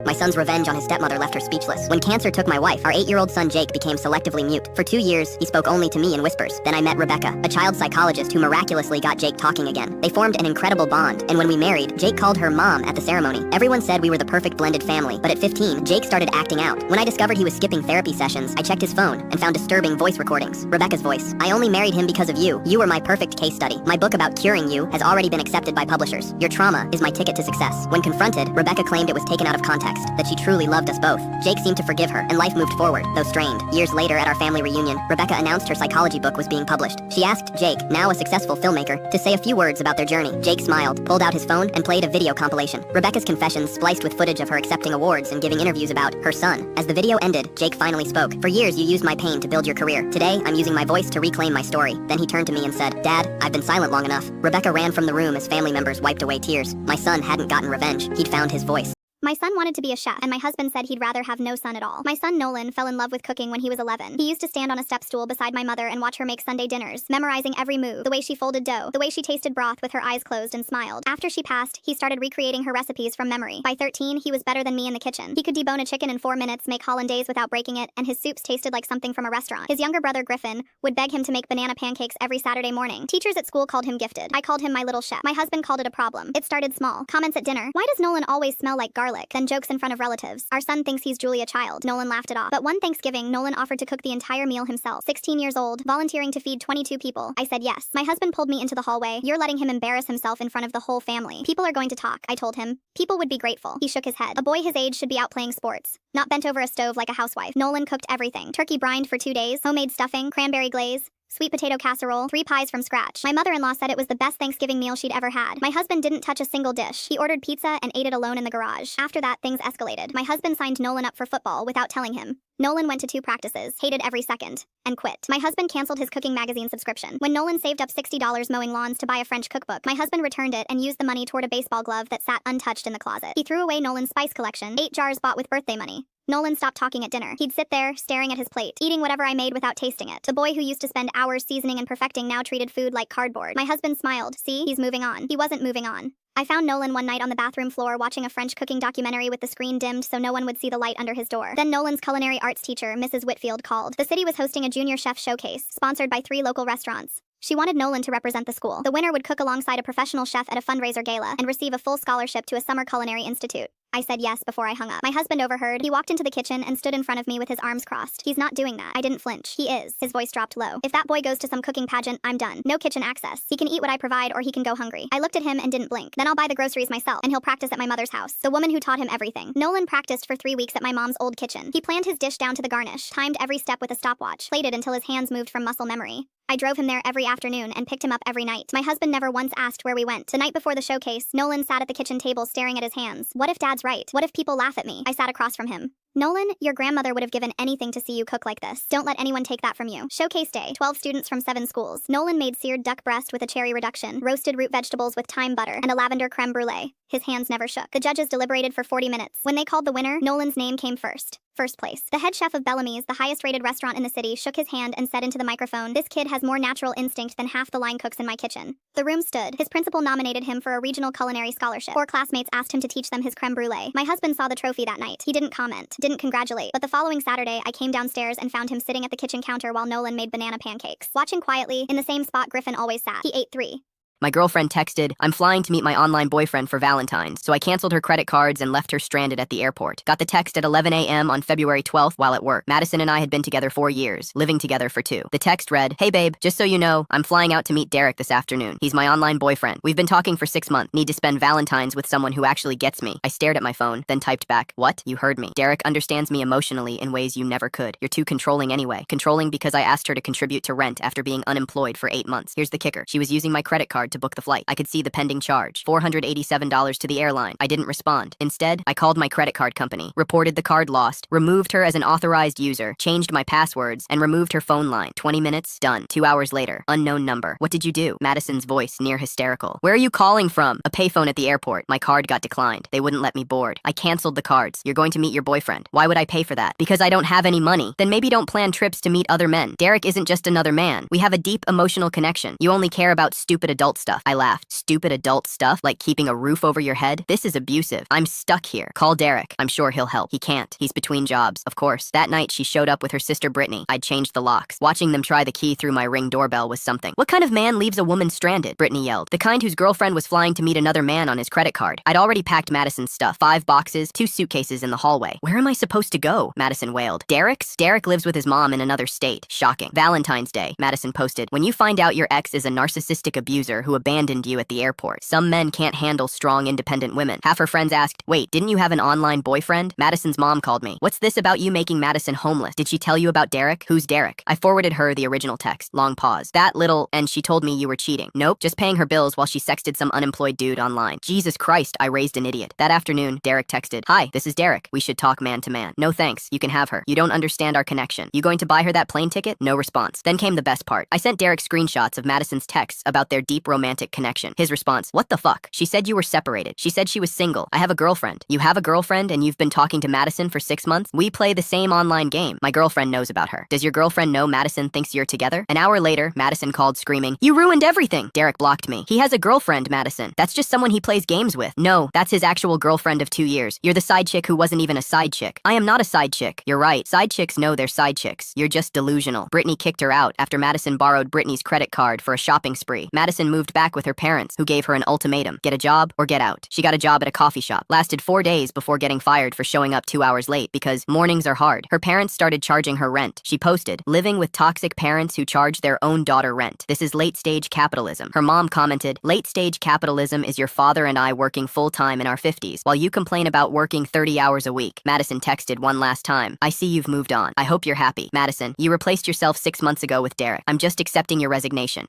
My son's revenge on his stepmother left her speechless. When cancer took my wife, our 8-year-old son Jake became selectively mute. For 2 years, he spoke only to me in whispers. Then I met Rebecca, a child psychologist who miraculously got Jake talking again. They formed an incredible bond, and when we married, Jake called her mom at the ceremony. Everyone said we were the perfect blended family, but at 15, Jake started acting out. When I discovered he was skipping therapy sessions, I checked his phone and found disturbing voice recordings. Rebecca's voice. I only married him because of you. You were my perfect case study. My book about curing you has already been accepted by publishers. Your trauma is my ticket to success. When confronted, Rebecca claimed it was taken out of context, that she truly loved us both. Jake seemed to forgive her, and life moved forward, though strained. Years later, at our family reunion, Rebecca announced her psychology book was being published. She asked Jake, now a successful filmmaker, to say a few words about their journey. Jake smiled, pulled out his phone, and played a video compilation. Rebecca's confessions spliced with footage of her accepting awards and giving interviews about her son. As the video ended, Jake finally spoke. For years, you used my pain to build your career. Today, I'm using my voice to reclaim my story. Then he turned to me and said, Dad, I've been silent long enough. Rebecca ran from the room as family members wiped away tears. My son hadn't gotten revenge. He'd found his voice. My son wanted to be a chef, and my husband said he'd rather have no son at all. My son Nolan fell in love with cooking when he was 11. He used to stand on a step stool beside my mother and watch her make Sunday dinners, memorizing every move, the way she folded dough, the way she tasted broth with her eyes closed and smiled. After she passed, he started recreating her recipes from memory. By 13, he was better than me in the kitchen. He could debone a chicken in 4 minutes, make hollandaise without breaking it, and his soups tasted like something from a restaurant. His younger brother Griffin would beg him to make banana pancakes every Saturday morning. Teachers at school called him gifted. I called him my little chef. My husband called it a problem. It started small. Comments at dinner. Why does Nolan always smell like garlic? Then jokes in front of relatives. Our son thinks he's Julia Child. Nolan laughed it off. But one Thanksgiving, Nolan offered to cook the entire meal himself. 16 years old, volunteering to feed 22 people. I said yes. My husband pulled me into the hallway. You're letting him embarrass himself in front of the whole family. People are going to talk, I told him. People would be grateful. He shook his head. A boy his age should be out playing sports, not bent over a stove like a housewife. Nolan cooked everything. Turkey brined for 2 days, homemade stuffing, cranberry glaze, sweet potato casserole, 3 pies from scratch. My mother-in-law said it was the best Thanksgiving meal she'd ever had. My husband didn't touch a single dish. He ordered pizza and ate it alone in the garage. After that, things escalated. My husband signed Nolan up for football without telling him. Nolan went to 2 practices, hated every second, and quit. My husband canceled his cooking magazine subscription. When Nolan saved up $60 mowing lawns to buy a French cookbook, my husband returned it and used the money toward a baseball glove that sat untouched in the closet. He threw away Nolan's spice collection, 8 jars bought with birthday money. Nolan stopped talking at dinner. He'd sit there, staring at his plate, eating whatever I made without tasting it. The boy who used to spend hours seasoning and perfecting now treated food like cardboard. My husband smiled. See, he's moving on. He wasn't moving on. I found Nolan one night on the bathroom floor watching a French cooking documentary with the screen dimmed so no one would see the light under his door. Then Nolan's culinary arts teacher, Mrs. Whitfield, called. The city was hosting a junior chef showcase, sponsored by 3 local restaurants. She wanted Nolan to represent the school. The winner would cook alongside a professional chef at a fundraiser gala and receive a full scholarship to a summer culinary institute. I said yes before I hung up. My husband overheard. He walked into the kitchen and stood in front of me with his arms crossed. He's not doing that. I didn't flinch. He is. His voice dropped low. If that boy goes to some cooking pageant, I'm done. No kitchen access. He can eat what I provide or he can go hungry. I looked at him and didn't blink. Then I'll buy the groceries myself and he'll practice at my mother's house, the woman who taught him everything. Nolan practiced for 3 weeks at my mom's old kitchen. He planned his dish down to the garnish, timed every step with a stopwatch, plated until his hands moved from muscle memory. I drove him there every afternoon and picked him up every night. My husband never once asked where we went. The night before the showcase, Nolan sat at the kitchen table staring at his hands. What if Dad's right? What if people laugh at me? I sat across from him. Nolan, your grandmother would have given anything to see you cook like this. Don't let anyone take that from you. Showcase day, 12 students from 7 schools. Nolan made seared duck breast with a cherry reduction, roasted root vegetables with thyme butter, and a lavender creme brulee. His hands never shook. The judges deliberated for 40 minutes. When they called the winner, Nolan's name came first place. The head chef of Bellamy's, the highest-rated restaurant in the city, shook his hand and said into the microphone, "This kid has more natural instinct than half the line cooks in my kitchen." The room stood. His principal nominated him for a regional culinary scholarship. 4 classmates asked him to teach them his creme brulee. My husband saw the trophy that night. He didn't comment, didn't congratulate, but the following Saturday, I came downstairs and found him sitting at the kitchen counter while Nolan made banana pancakes. Watching quietly, in the same spot Griffin always sat. He ate 3. My girlfriend texted, "I'm flying to meet my online boyfriend for Valentine's," so I canceled her credit cards and left her stranded at the airport. Got the text at 11 a.m. on February 12th while at work. Madison and I had been together 4 years, living together for 2. The text read, "Hey babe, just so you know, I'm flying out to meet Derek this afternoon. He's my online boyfriend. We've been talking for 6 months. Need to spend Valentine's with someone who actually gets me." I stared at my phone, then typed back, "What? You heard me. Derek understands me emotionally in ways you never could. You're too controlling anyway." Controlling because I asked her to contribute to rent after being unemployed for 8 months. Here's the kicker. She was using my credit card to book the flight. I could see the pending charge, $487 to the airline. I didn't respond. Instead, I called my credit card company, reported the card lost, removed her as an authorized user, changed my passwords, and removed her phone line. 20 minutes, done. 2 hours later, unknown number. "What did you do?" Madison's voice, near hysterical. "Where are you calling from?" "A payphone at the airport. My card got declined. They wouldn't let me board. I canceled the cards. You're going to meet your boyfriend. Why would I pay for that?" "Because I don't have any money." "Then maybe don't plan trips to meet other men. Derek isn't just another man. We have a deep emotional connection. You only care about stupid adult stuff. I laughed. Stupid adult stuff? Like keeping a roof over your head? This is abusive. I'm stuck here. Call Derek. I'm sure he'll help. He can't. He's between jobs. Of course. That night, she showed up with her sister Brittany. I'd changed the locks. Watching them try the key through my Ring doorbell was something. What kind of man leaves a woman stranded? Brittany yelled. The kind whose girlfriend was flying to meet another man on his credit card. I'd already packed Madison's stuff. 5 boxes, 2 suitcases in the hallway. Where am I supposed to go? Madison wailed. Derek's? Derek lives with his mom in another state. Shocking. Valentine's Day. Madison posted. When you find out your ex is a narcissistic abuser who abandoned you at the airport. Some men can't handle strong, independent women. Half her friends asked, wait, didn't you have an online boyfriend? Madison's mom called me. What's this about you making Madison homeless? Did she tell you about Derek? Who's Derek? I forwarded her the original text. Long pause. That little, and she told me you were cheating. Nope, just paying her bills while she sexted some unemployed dude online. Jesus Christ, I raised an idiot. That afternoon, Derek texted, hi, this is Derek. We should talk man to man. No thanks, you can have her. You don't understand our connection. You going to buy her that plane ticket? No response. Then came the best part. I sent Derek screenshots of Madison's texts about their deep romantic connection. His response, what the fuck? She said you were separated. She said she was single. I have a girlfriend. You have a girlfriend and you've been talking to Madison for 6 months? We play the same online game. My girlfriend knows about her. Does your girlfriend know Madison thinks you're together? An hour later, Madison called screaming, you ruined everything. Derek blocked me. He has a girlfriend, Madison. That's just someone he plays games with. No, that's his actual girlfriend of 2 years. You're the side chick who wasn't even a side chick. I am not a side chick. You're right. Side chicks know they're side chicks. You're just delusional. Brittany kicked her out after Madison borrowed Brittany's credit card for a shopping spree. Madison moved back with her parents, who gave her an ultimatum. Get a job or get out. She got a job at a coffee shop. Lasted 4 days before getting fired for showing up 2 hours late because mornings are hard. Her parents started charging her rent. She posted, living with toxic parents who charge their own daughter rent. This is late-stage capitalism. Her mom commented, late-stage capitalism is your father and I working full-time in our 50s, while you complain about working 30 hours a week. Madison texted one last time, I see you've moved on. I hope you're happy. Madison, you replaced yourself 6 months ago with Derek. I'm just accepting your resignation.